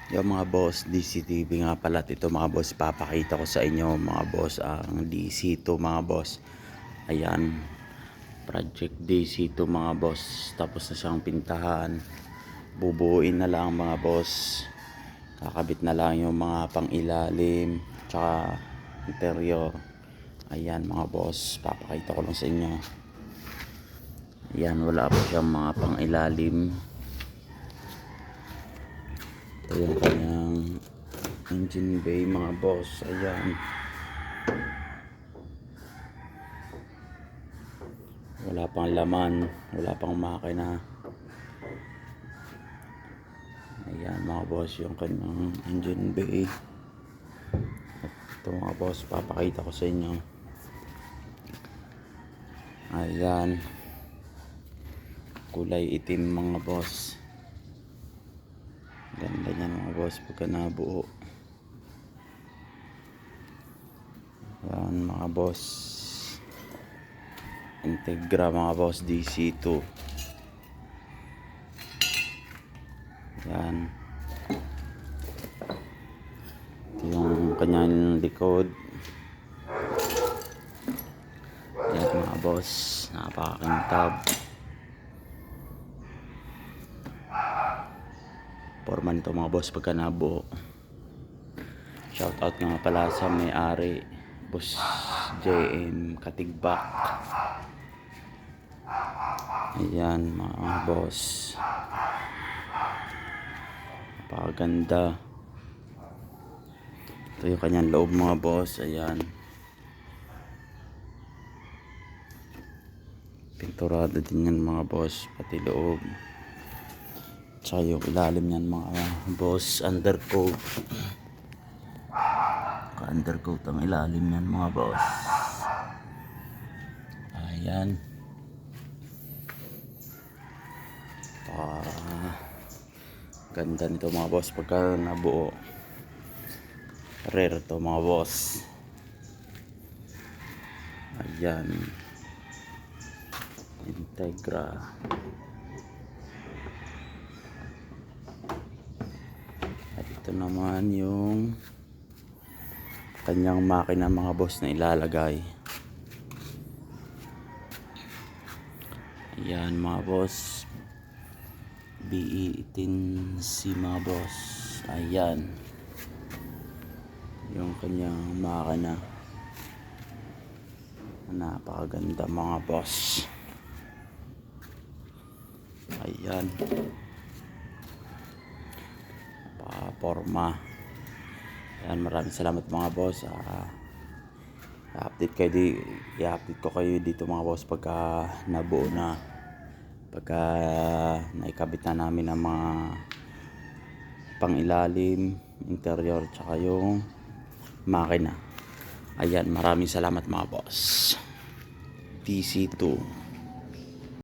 Yung mga boss, DCTV nga pala ito mga boss, papakita ko sa inyo mga boss ang DC2 mga boss. Ayan, project DC2 mga boss, tapos na siyang pintahan, bubuuin na lang mga boss, kakabit na lang yung mga pang ilalim tsaka interior. Ayan mga boss, papakita ko lang sa inyo. Ayan, wala pa siyang mga pang ilalim. Ito yung kanyang engine bay mga boss. Ayan, wala pang laman, wala pang makina. Ayan mga boss, yung kanyang engine bay. At ito mga boss, papakita ko sa inyo. Ayan, kulay itim mga boss. Ganda niyan mga boss pagka nabuo. Ayan mga boss, Integra mga boss, DC2. Ayan, ito yung kanyang likod. Ayan mga boss, napakakintab. Porman ito mga boss pagka nabuo. Shoutout nga pala sa may-ari, Boss JM Katigbak. Ayan mga boss, napakaganda. Ito yung kanyang loob mga boss. Ayan, pinturado din yan mga boss, pati loob. Tsaka yung ilalim yan mga boss, undercoat. Undercoat ang ilalim yan mga boss. Ayan, ganda nito mga boss pagka nabuo. Rare to mga boss. Ayan, Integra. At ito naman yung kanyang makina mga boss na ilalagay. Ayan mga boss, BE18C mga boss. Ayan, yung kanyang makina, napakaganda mga boss. Ayan, napaka-porma. Ayan, maraming salamat mga boss. I-update ko kayo dito mga boss pagka nabuo na, pagka naikabit na namin ang mga pangilalim, interior, tsaka yung makina. Ayan, maraming salamat mga boss. DC2.